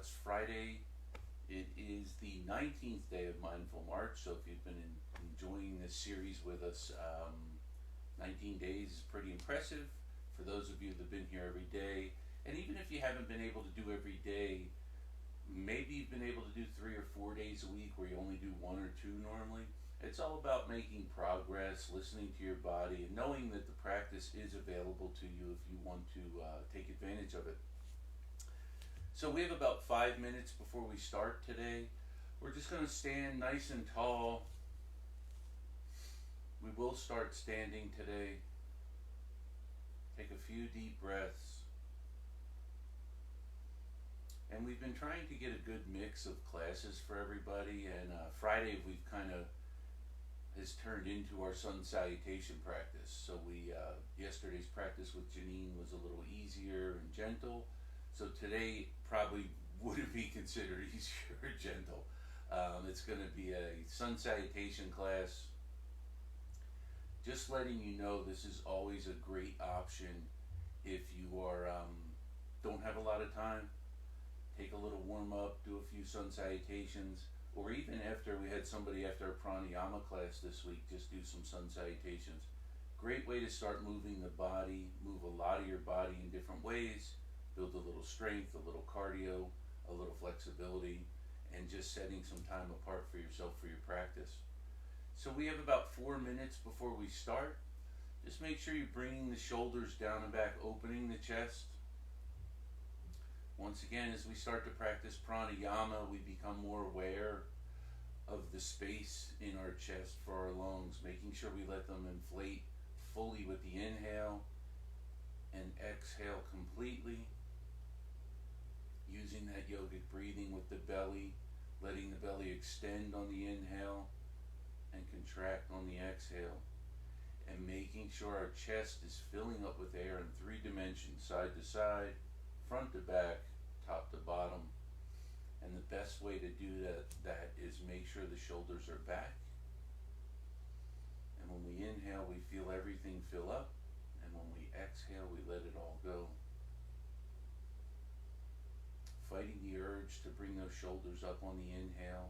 It's Friday. It is the 19th day of Mindful March. So if you've been enjoying this series with us, 19 days is pretty impressive for those of you that have been here every day. And even if you haven't been able to do every day, maybe you've been able to do 3 or 4 days a week where you only do 1 or 2 normally. It's all about making progress, listening to your body, and knowing that the practice is available to you if you want to take advantage of it. So we have about 5 minutes before we start today. We're just going to stand nice and tall. We will start standing today. Take a few deep breaths. And we've been trying to get a good mix of classes for everybody, and Friday we've kind of has turned into our sun salutation practice. So yesterday's practice with Janine was a little easier and gentle. So today probably wouldn't be considered easier or gentle. It's going to be a sun salutation class. Just letting you know, this is always a great option if you are don't have a lot of time. Take a little warm up, do a few sun salutations, or even after we had somebody after our pranayama class this week, just do some sun salutations. Great way to start moving the body, move a lot of your body in different ways, build a little strength, a little cardio, a little flexibility, and just setting some time apart for yourself for your practice. So we have about 4 minutes before we start. Just make sure you're bringing the shoulders down and back, opening the chest. Once again, as we start to practice pranayama, we become more aware of the space in our chest for our lungs, making sure we let them inflate fully with the inhale and exhale completely. Using that yogic breathing with the belly, letting the belly extend on the inhale and contract on the exhale, and making sure our chest is filling up with air in 3 dimensions, side to side, front to back, top to bottom. And the best way to do that is make sure the shoulders are back. And when we inhale, we feel everything fill up. And when we exhale, we let it all go. Fighting the urge to bring those shoulders up on the inhale.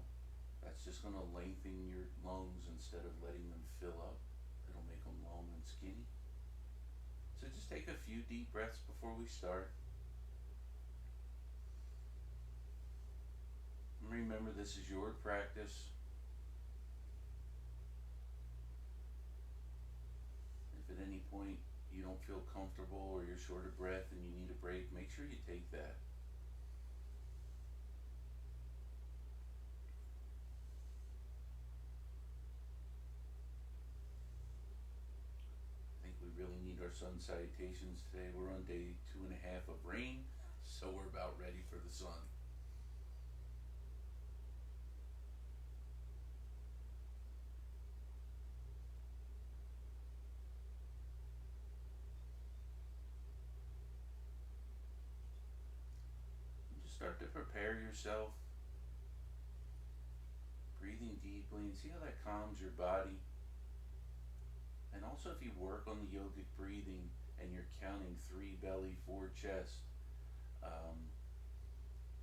That's just going to lengthen your lungs instead of letting them fill up. It'll make them long and skinny. So just take a few deep breaths before we start. And remember, this is your practice. If at any point you don't feel comfortable or you're short of breath and you need a break, make sure you take that. I think we really need our sun salutations today. We're on day 2.5 of rain, so we're about ready for the sun. Start to prepare yourself, breathing deeply, and see how that calms your body. And also, if you work on the yogic breathing and you're counting 3 belly, 4 chest,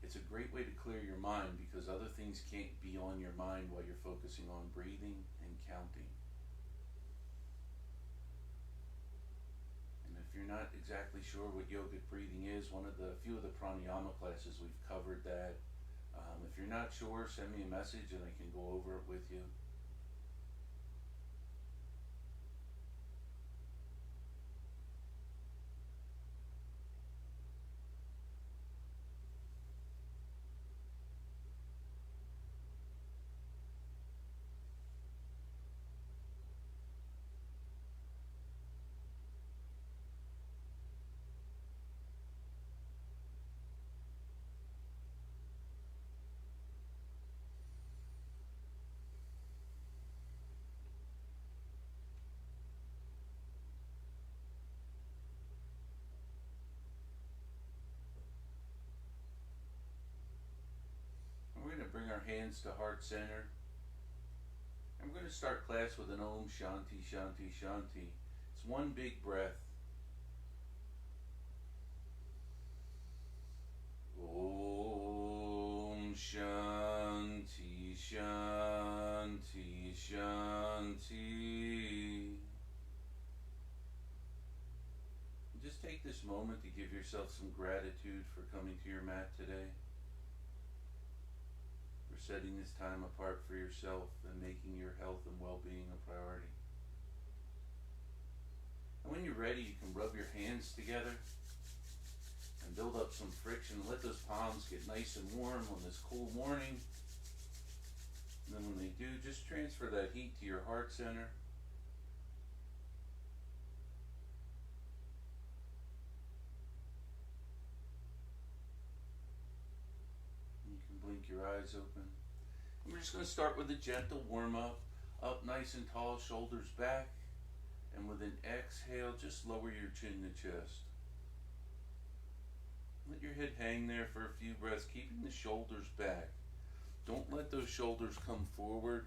it's a great way to clear your mind, because other things can't be on your mind while you're focusing on breathing and counting. And if you're not exactly sure what yogic breathing is, few of the pranayama classes we've covered that. If you're not sure, send me a message and I can go over it with you. We're going to bring our hands to heart center. And we're going to start class with an Om Shanti Shanti Shanti. It's one big breath. Om. just take this moment to give yourself some gratitude for coming to your mat today, for setting this time apart for yourself and making your health and well-being a priority. And when you're ready, you can rub your hands together and build up some friction. Let those palms get nice and warm on this cool morning. And then when they do, just transfer that heat to your heart center. You can blink your eyes open. And we're just going to start with a gentle warm-up. Up nice and tall, shoulders back. And with an exhale, just lower your chin to chest. Let your head hang there for a few breaths, keeping the shoulders back. Don't let those shoulders come forward.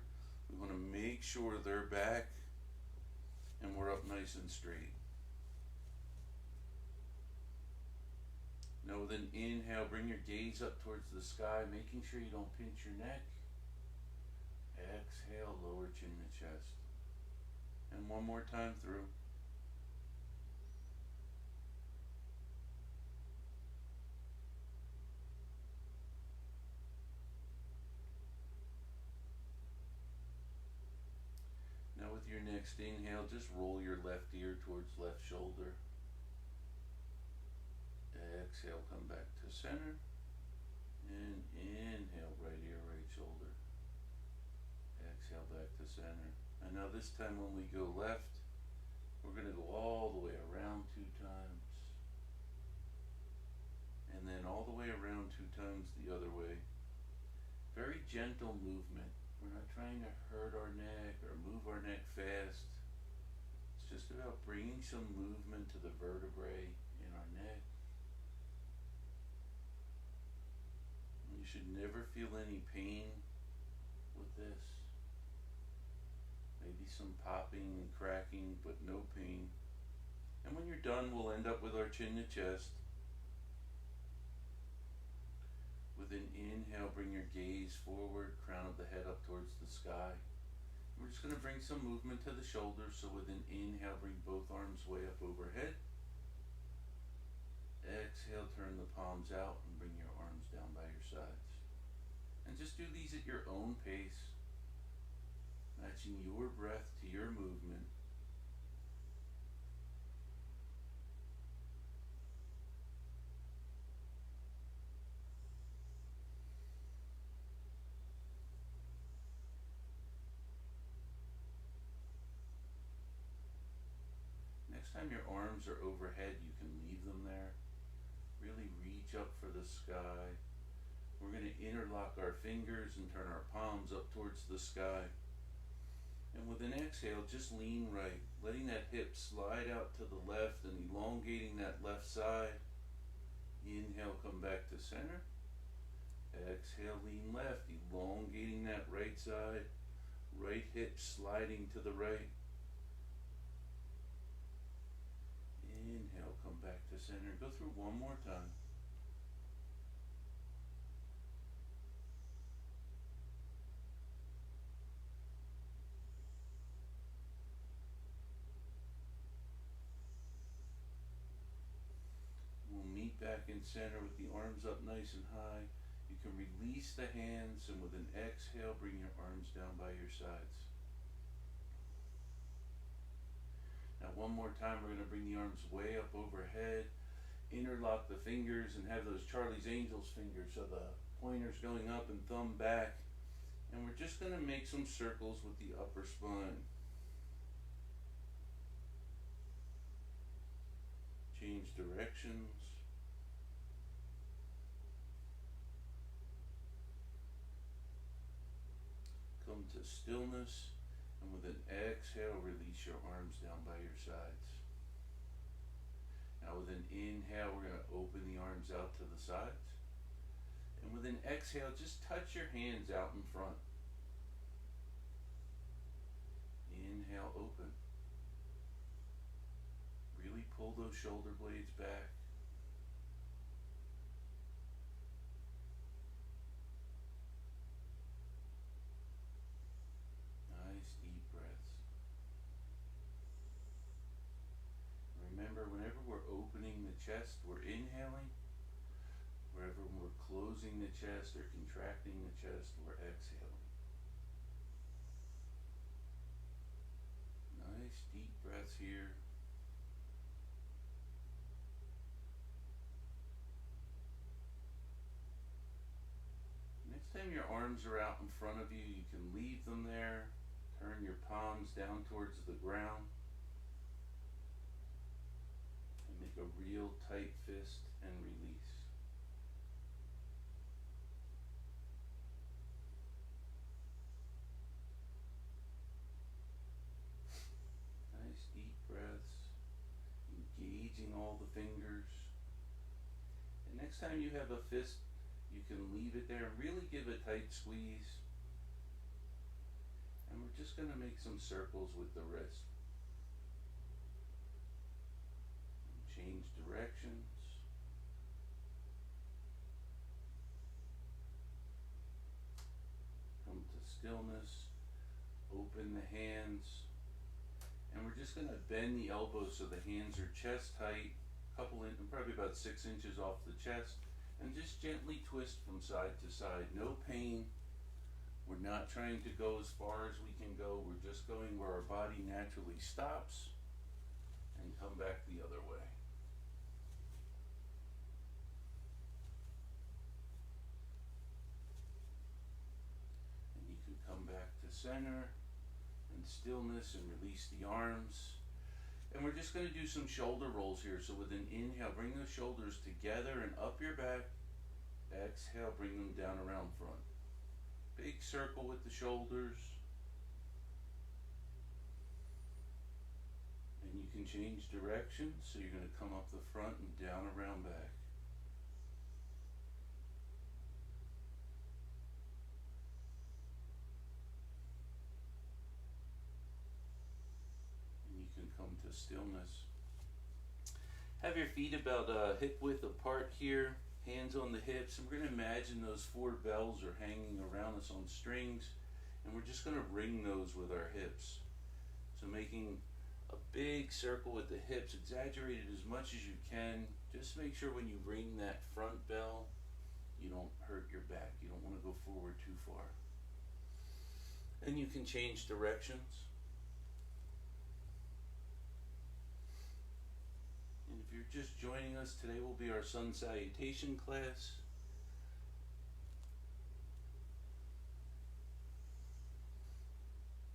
We want to make sure they're back and we're up nice and straight. Now with an inhale, bring your gaze up towards the sky, making sure you don't pinch your neck. Exhale, lower chin to chest. And one more time through. Now with your next inhale, just roll your left ear towards left shoulder. Exhale, come back to center. And inhale, right ear, right shoulder. Exhale, back to center. And now this time when we go left, we're going to go all the way around 2 times. And then all the way around 2 times the other way. Very gentle movement. We're not trying to hurt our neck or move our neck fast. It's just about bringing some movement to the vertebrae in our neck. And you should never feel any pain with this. Maybe some popping and cracking, but no pain. And when you're done, we'll end up with our chin to chest. With an inhale, bring your gaze forward, crown of the head up towards the sky. We're just going to bring some movement to the shoulders. So with an inhale, bring both arms way up overhead. Exhale, turn the palms out and bring your arms down by your sides. And just do these at your own pace, matching your breath to your movement. Next time your arms are overhead, you can leave them there. Really reach up for the sky. We're going to interlock our fingers and turn our palms up towards the sky. And with an exhale, just lean right, letting that hip slide out to the left and elongating that left side. Inhale, come back to center. Exhale, lean left, elongating that right side. Right hip sliding to the right. Inhale, come back to center. Go through one more time. Back in center with the arms up nice and high. You can release the hands and with an exhale, bring your arms down by your sides. Now one more time, we're going to bring the arms way up overhead. Interlock the fingers and have those Charlie's Angels fingers, so the pointer's going up and thumb back. And we're just going to make some circles with the upper spine. Change directions. Come to stillness, and with an exhale, release your arms down by your sides. Now with an inhale, we're going to open the arms out to the sides. And with an exhale, just touch your hands out in front. Inhale, open. Really pull those shoulder blades back. opening the chest, we're inhaling. Wherever we're closing the chest or contracting the chest, we're exhaling. Nice deep breaths here. Next time your arms are out in front of you, you can leave them there. Turn your palms down towards the ground. And make a real tight fist and release. Nice deep breaths, engaging all the fingers. And next time you have a fist, you can leave it there and really give a tight squeeze. And we're just going to make some circles with the wrist. And change directions. Come to stillness. Open the hands. And we're just going to bend the elbows so the hands are chest height, probably about 6 inches off the chest, and just gently twist from side to side. No pain. We're not trying to go as far as we can go. We're just going where our body naturally stops and come back the other way. And you can come back to center and stillness and release the arms. And we're just going to do some shoulder rolls here. So with an inhale, bring the shoulders together and up your back. Exhale, bring them down around front. Big circle with the shoulders. And you can change direction. So you're going to come up the front and down around back. Come to stillness. Have your feet about hip width apart here, hands on the hips, and we're going to imagine those 4 bells are hanging around us on strings, and we're just going to ring those with our hips. So making a big circle with the hips, exaggerate it as much as you can. Just make sure when you ring that front bell, you don't hurt your back. You don't want to go forward too far. And you can change directions. If you're just joining us, today will be our sun salutation class.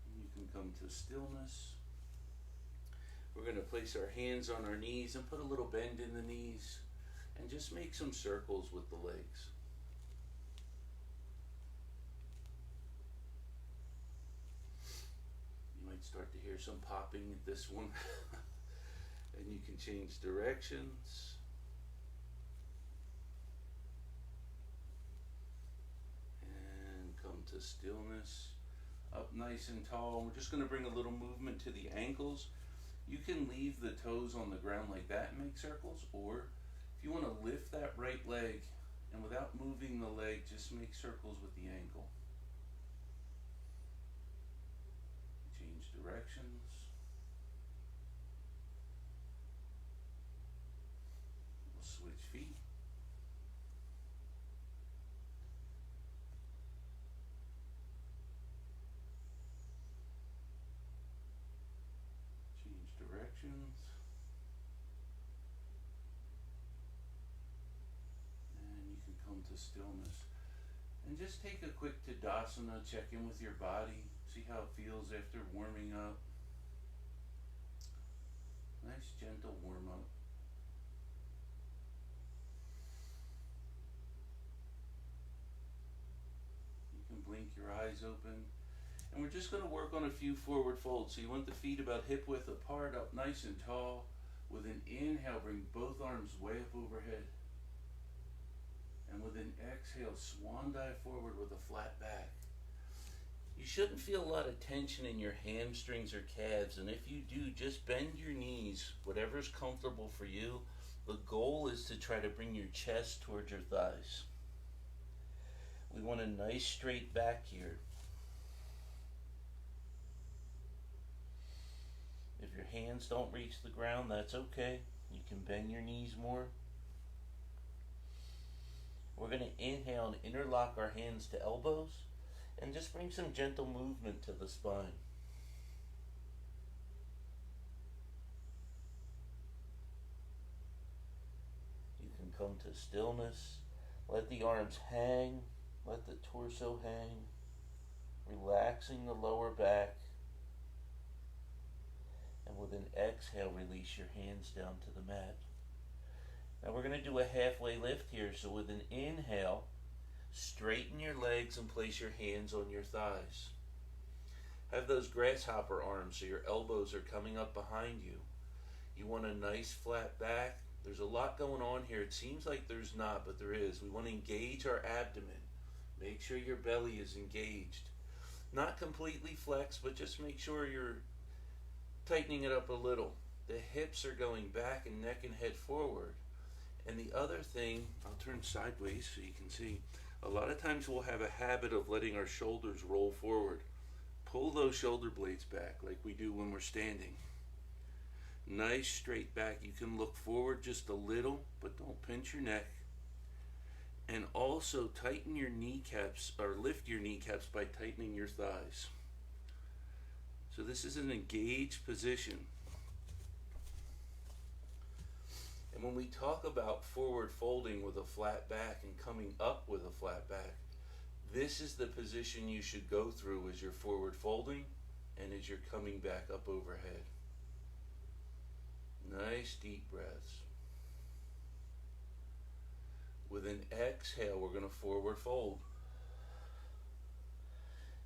And you can come to stillness. We're going to place our hands on our knees and put a little bend in the knees and just make some circles with the legs. You might start to hear some popping at this one. And you can change directions. And come to stillness. Up nice and tall. We're just going to bring a little movement to the ankles. You can leave the toes on the ground like that and make circles, or if you want to lift that right leg and without moving the leg, just make circles with the ankle. Change directions. Switch feet. Change directions. And you can come to stillness. And just take a quick Tadasana, check in with your body, see how it feels after warming up. Nice gentle warm up. Blink your eyes open, and we're just going to work on a few forward folds. So you want the feet about hip width apart, up nice and tall. With an inhale, bring both arms way up overhead, and with an exhale, swan dive forward with a flat back. You shouldn't feel a lot of tension in your hamstrings or calves, and if you do, just bend your knees, whatever's comfortable for you. The goal is to try to bring your chest towards your thighs. We want a nice straight back here. If your hands don't reach the ground, that's okay. You can bend your knees more. We're going to inhale and interlock our hands to elbows and just bring some gentle movement to the spine. You can come to stillness. Let the arms hang. Let the torso hang. Relaxing the lower back. And with an exhale, release your hands down to the mat. Now we're going to do a halfway lift here. So with an inhale, straighten your legs and place your hands on your thighs. Have those grasshopper arms so your elbows are coming up behind you. You want a nice flat back. There's a lot going on here. It seems like there's not, but there is. We want to engage our abdomen. Make sure your belly is engaged. Not completely flexed, but just make sure you're tightening it up a little. The hips are going back and neck and head forward. And the other thing, I'll turn sideways so you can see, a lot of times we'll have a habit of letting our shoulders roll forward. Pull those shoulder blades back like we do when we're standing. Nice straight back. You can look forward just a little, but don't pinch your neck. And also tighten your kneecaps, or lift your kneecaps by tightening your thighs. So this is an engaged position. And when we talk about forward folding with a flat back and coming up with a flat back, this is the position you should go through as you're forward folding and as you're coming back up overhead. Nice deep breaths. With an exhale, we're going to forward fold.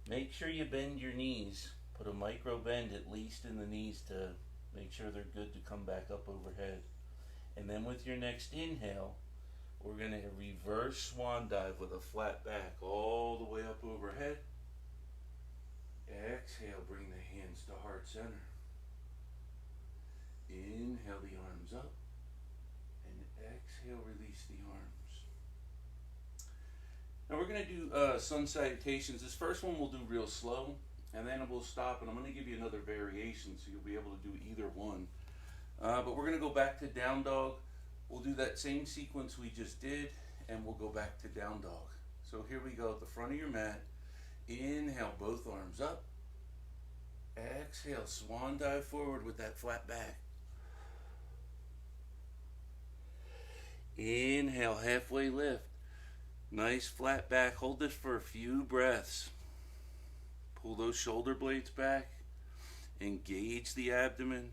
Make sure you bend your knees. Put a micro bend at least in the knees to make sure they're good to come back up overhead. And then with your next inhale, we're going to reverse swan dive with a flat back all the way up overhead. Exhale, bring the hands to heart center. Inhale the arms up. And exhale, release the arms. Now we're going to do sun salutations. This first one we'll do real slow. And then we'll stop, and I'm going to give you another variation so you'll be able to do either one. But we're going to go back to down dog. We'll do that same sequence we just did, and we'll go back to down dog. So here we go at the front of your mat. Inhale, both arms up. Exhale, swan dive forward with that flat back. Inhale, halfway lift. Nice flat back. Hold this for a few breaths. Pull those shoulder blades back. Engage the abdomen.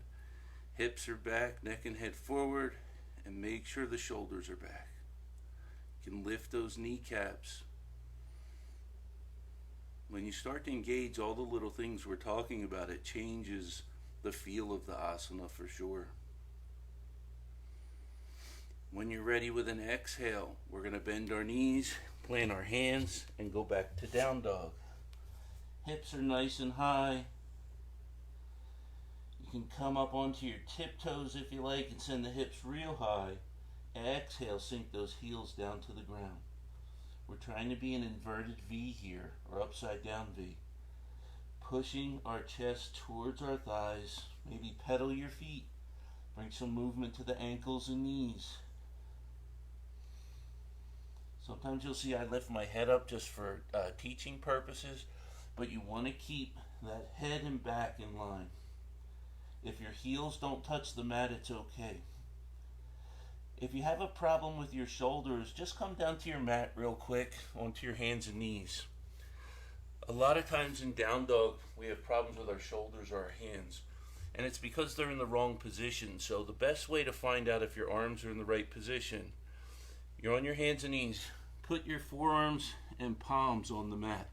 Hips are back, neck and head forward, and make sure the shoulders are back. You can lift those kneecaps. When you start to engage all the little things we're talking about, it changes the feel of the asana for sure. When you're ready with an exhale, we're going to bend our knees, plant our hands, and go back to down dog. Hips are nice and high. You can come up onto your tiptoes if you like and send the hips real high. Exhale, sink those heels down to the ground. We're trying to be an inverted V here, or upside down V. Pushing our chest towards our thighs. Maybe pedal your feet. Bring some movement to the ankles and knees. Sometimes you'll see I lift my head up just for teaching purposes. But you want to keep that head and back in line. If your heels don't touch the mat, it's okay. If you have a problem with your shoulders, just come down to your mat real quick, onto your hands and knees. A lot of times in down dog, we have problems with our shoulders or our hands. And it's because they're in the wrong position. So the best way to find out if your arms are in the right position, you're on your hands and knees. Put your forearms and palms on the mat.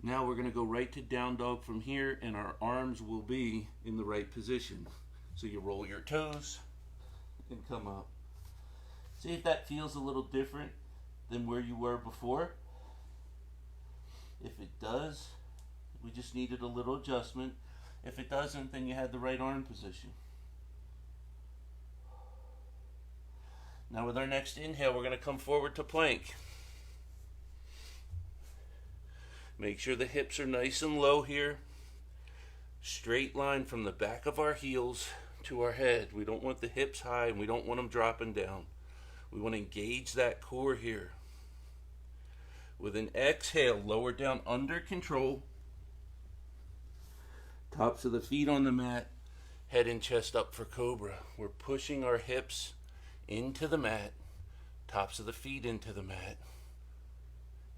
Now we're going to go right to down dog from here, and our arms will be in the right position. So you roll your toes and come up. See if that feels a little different than where you were before. If it does, we just needed a little adjustment. If it doesn't, then you had the right arm position. Now with our next inhale, we're going to come forward to plank. Make sure the hips are nice and low here. Straight line from the back of our heels to our head. We don't want the hips high and we don't want them dropping down. We want to engage that core here. With an exhale, lower down under control. Tops of the feet on the mat. Head and chest up for cobra. We're pushing our hips into the mat. Tops of the feet into the mat.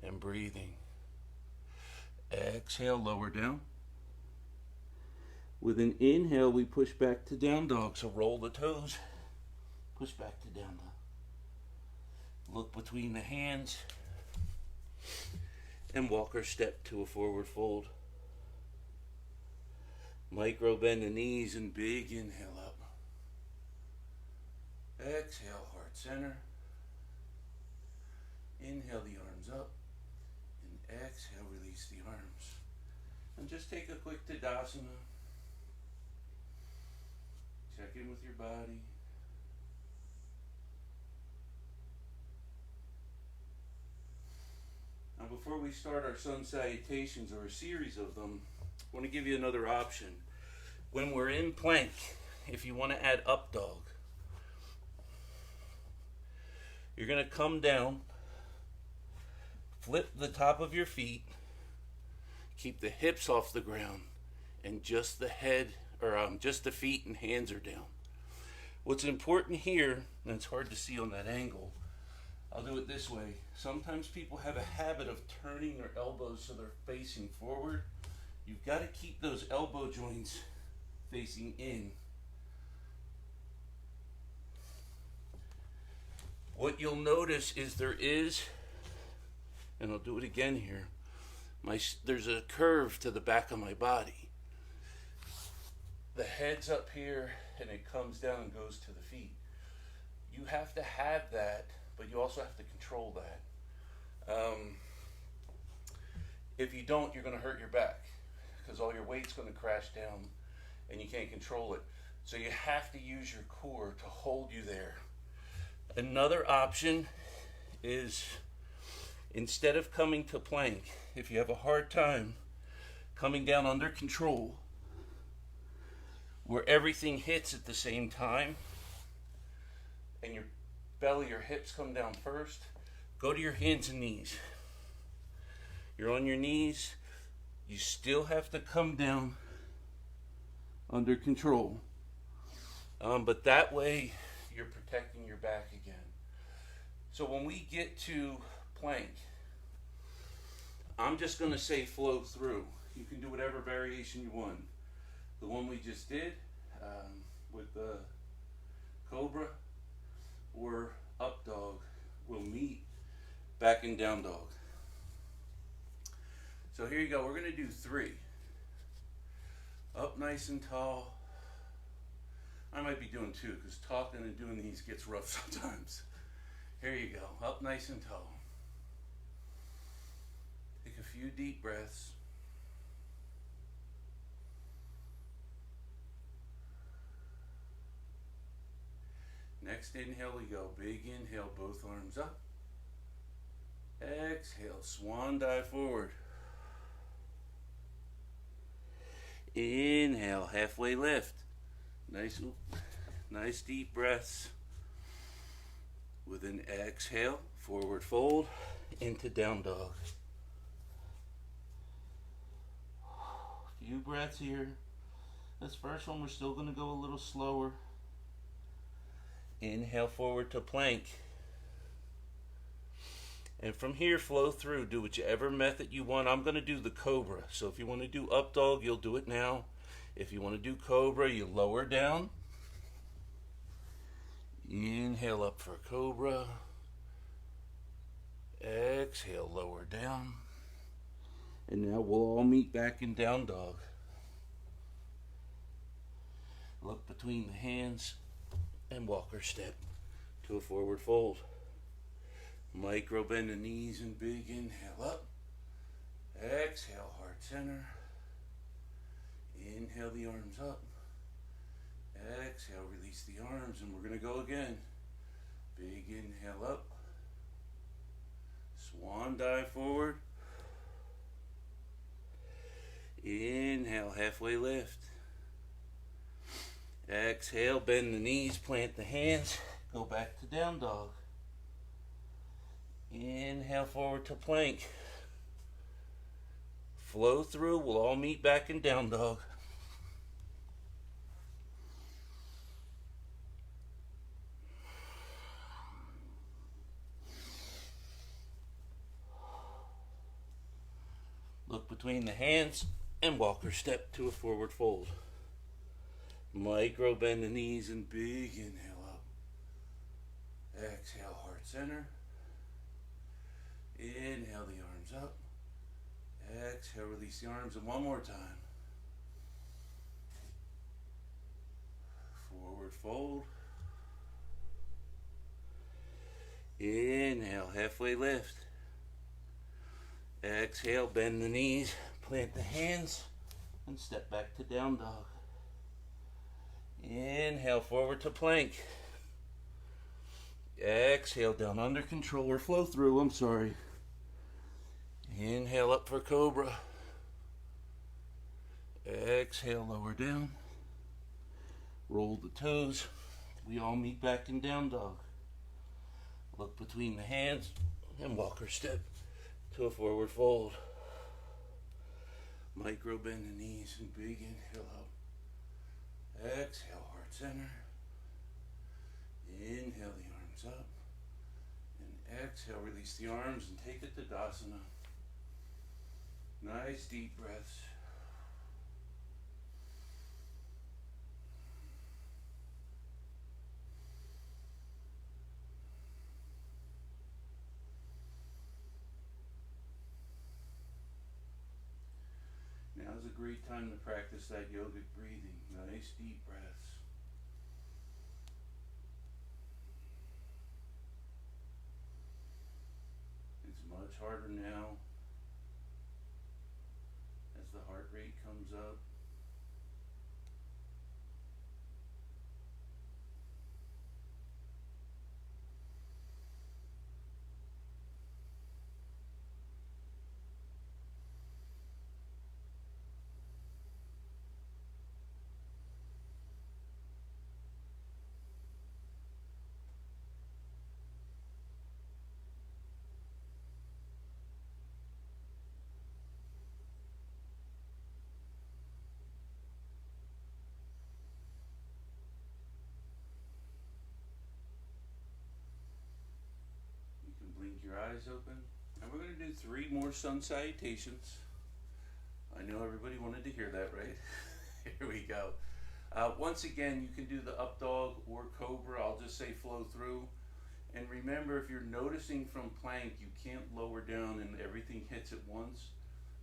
And breathing. Exhale, lower down. With an inhale, we push back to down dog. So roll the toes. Push back to down dog. Look between the hands. And walk or step to a forward fold. Micro bend the knees and big inhale up. Exhale, heart center. Inhale the arms up. And exhale, release the arms. And just take a quick Tadasana. Check in with your body. Now before we start our sun salutations or a series of them, I want to give you another option. When we're in plank, if you want to add up dog, you're going to come down, flip the top of your feet, keep the hips off the ground, and just the head, or just the feet and hands are down. What's important here, and it's hard to see on that angle, I'll do it this way. Sometimes people have a habit of turning their elbows so they're facing forward. You've got to keep those elbow joints facing in. What you'll notice is there is, and I'll do it again here, there's a curve to the back of my body. The head's up here and it comes down and goes to the feet. You have to have that, but you also have to control that. If you don't, you're going to hurt your back because all your weight's going to crash down and you can't control it. So you have to use your core to hold you there. Another option is, instead of coming to plank, if you have a hard time coming down under control, where everything hits at the same time and your belly or hips come down first, go to your hands and knees. You're on your knees. You still have to come down under control. But that way you're protecting your back again. So when we get to plank, I'm just going to say flow through. You can do whatever variation you want. The one we just did with the cobra or up dog will meet back in down dog. So here you go. We're going to do 3. Up nice and tall. I might be doing 2 because talking and doing these gets rough sometimes. Here you go. Up nice and tall. Take a few deep breaths. Next inhale we go. Big inhale, both arms up. Exhale, swan dive forward. Inhale, halfway lift. Nice deep breaths. With an exhale, forward fold into down dog. Few breaths here. This first one we're still going to go a little slower. Inhale forward to plank. And from here, flow through. Do whichever method you want. I'm going to do the cobra. So if you want to do up dog, you'll do it now. If you want to do cobra, you lower down. Inhale up for cobra. Exhale, lower down. And now we'll all meet back in down dog. Look between the hands and walk or step to a forward fold. Micro bend the knees and big inhale up. Exhale, heart center. Inhale the arms up. Exhale, release the arms, and we're going to go again. Big inhale up. Swan dive forward. Inhale, halfway lift. Exhale, bend the knees, plant the hands, go back to down dog. Inhale, forward to plank. Flow through, we'll all meet back in down dog. Look between the hands and walker step to a forward fold. Micro bend the knees and big inhale up. Exhale, heart center. Inhale the arms up. Exhale, release the arms, and one more time. Forward fold. Inhale, halfway lift. Exhale, bend the knees, plant the hands, and step back to down dog. Inhale, forward to plank. Exhale, down under control or flow through, I'm sorry. Inhale up for cobra. Exhale, lower down. Roll the toes. We all meet back in down dog. Look between the hands and walker step to a forward fold. Micro bend the knees and big inhale up. Exhale, heart center. Inhale the arms up. And exhale, release the arms and take it to Tadasana. Nice deep breaths. Now's a great time to practice that yogic breathing. Nice deep breaths. It's much harder now as the heart rate comes up. Blink your eyes open, and we're going to do 3 more sun salutations. I know everybody wanted to hear that, right? Here we go. Once again, you can do the up dog or cobra. I'll just say flow through. And remember, if you're noticing from plank you can't lower down and everything hits at once,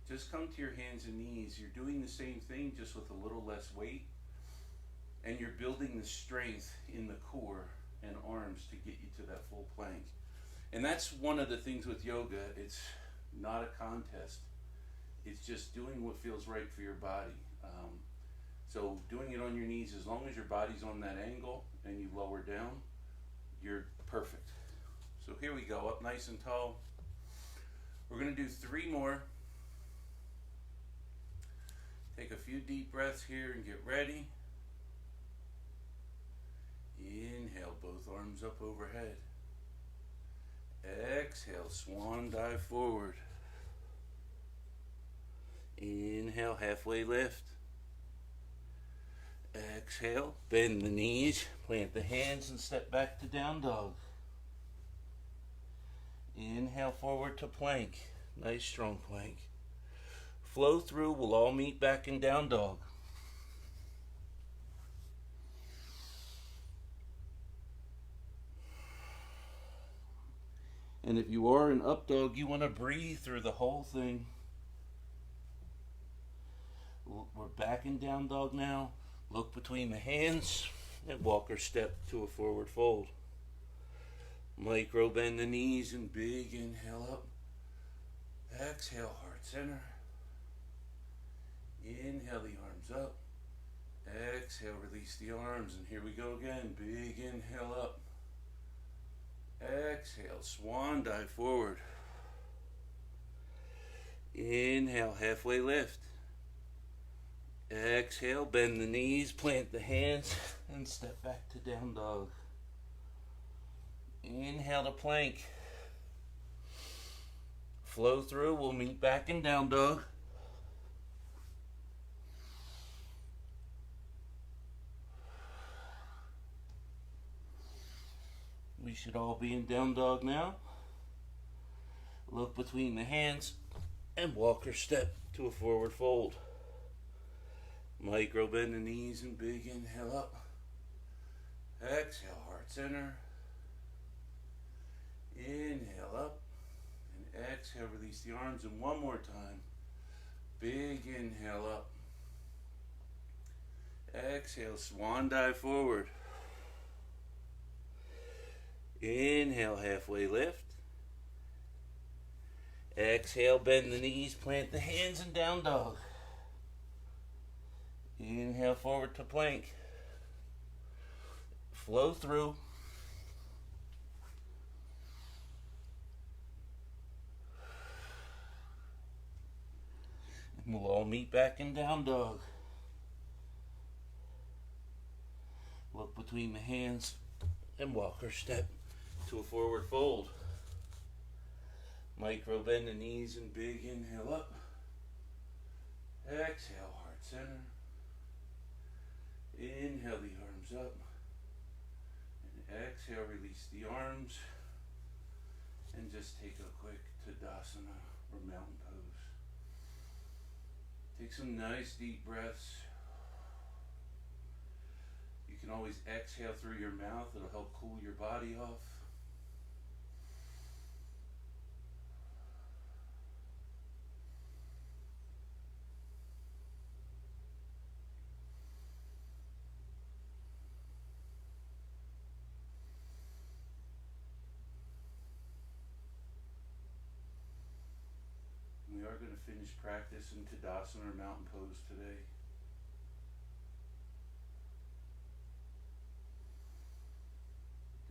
just come to your hands and knees. You're doing the same thing, just with a little less weight, and you're building the strength in the core and arms to get you to that full plank. And that's one of the things with yoga. It's not a contest. It's just doing what feels right for your body. So doing it on your knees, as long as your body's on that angle and you lower down, you're perfect. So here we go, up nice and tall. We're going to do 3 more. Take a few deep breaths here and get ready. Inhale, both arms up overhead. Exhale, swan dive forward. Inhale, halfway lift. Exhale, bend the knees, plant the hands and step back to down dog. Inhale, forward to plank. Nice strong plank. Flow through, we'll all meet back in down dog. And if you are in up dog, you want to breathe through the whole thing. We're back in down dog now. Look between the hands and walker step to a forward fold. Micro bend the knees and big inhale up. Exhale, heart center. Inhale the arms up. Exhale, release the arms, and here we go again. Big inhale up. Exhale, swan dive forward. Inhale, halfway lift. Exhale, bend the knees, plant the hands, and step back to down dog. Inhale to plank. Flow through, we'll meet back in down dog. We should all be in down dog now. Look between the hands and walk or step to a forward fold. Micro bend the knees and big inhale up. Exhale, heart center. Inhale up. And exhale, release the arms. And one more time. Big inhale up. Exhale, swan dive forward. Inhale, halfway lift. Exhale, bend the knees, plant the hands, and down dog. Inhale, forward to plank. Flow through. And we'll all meet back in down dog. Look between the hands and walk or step to a forward fold. Micro bend the knees and big inhale up. Exhale, heart center. Inhale the arms up. And exhale, release the arms. And just take a quick Tadasana or mountain pose. Take some nice deep breaths. You can always exhale through your mouth. It'll help cool your body off. We are going to finish practice in Tadasana or mountain pose today.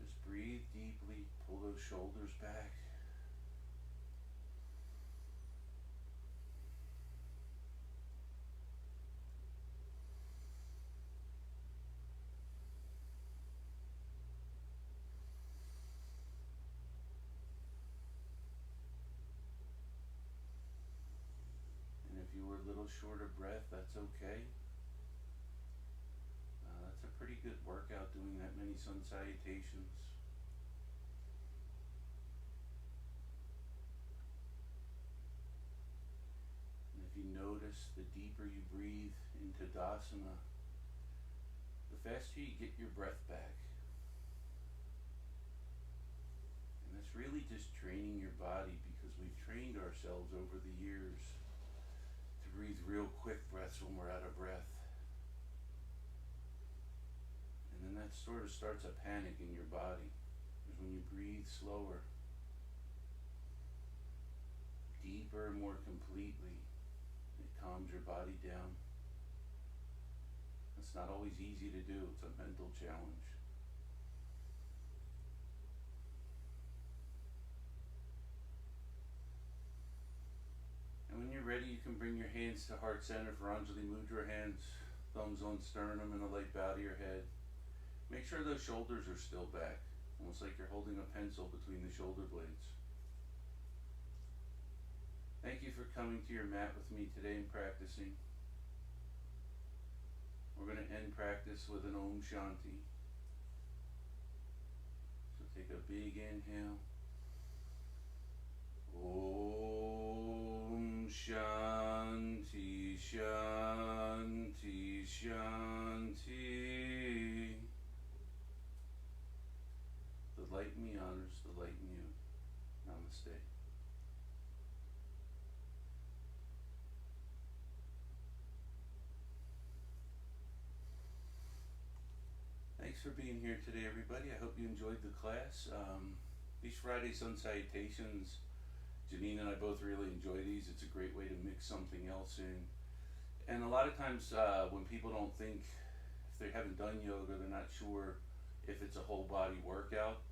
Just breathe deeply, pull those shoulders back. If you were a little short of breath, that's okay. That's a pretty good workout doing that many sun salutations. And if you notice, the deeper you breathe into Tadasana, the faster you get your breath back. And that's really just training your body, because we've trained ourselves over the years to breathe real quick breaths when we're out of breath. And then that sort of starts a panic in your body. Because when you breathe slower, deeper and more completely, it calms your body down. It's not always easy to do. It's a mental challenge. And when you're ready, you can bring your hands to heart center for Anjali Mudra hands, thumbs on sternum and a light bow to your head. Make sure those shoulders are still back, almost like you're holding a pencil between the shoulder blades. Thank you for coming to your mat with me today and practicing. We're going to end practice with an Om Shanti. So take a big inhale. Om Shanti, Shanti, Shanti. The light in me honors the light in you. Namaste. Thanks for being here today, everybody. I hope you enjoyed the class. These Friday Sun Salutations, Janine and I both really enjoy these. It's a great way to mix something else in. And a lot of times when people don't think, if they haven't done yoga, they're not sure if it's a whole body workout.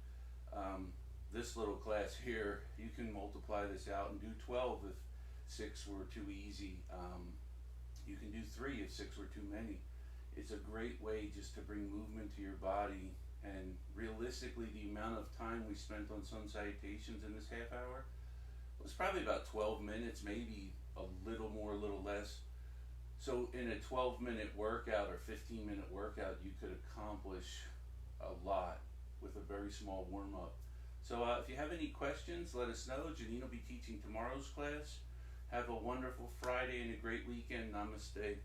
This little class here, you can multiply this out and do 12 if 6 were too easy. You can do 3 if 6 were too many. It's a great way just to bring movement to your body. And realistically, the amount of time we spent on sun salutations in this half hour was probably about 12 minutes, maybe a little more, a little less. So in a 12-minute workout or 15-minute workout, you could accomplish a lot with a very small warm-up. So if you have any questions, let us know. Janine will be teaching tomorrow's class. Have a wonderful Friday and a great weekend. Namaste.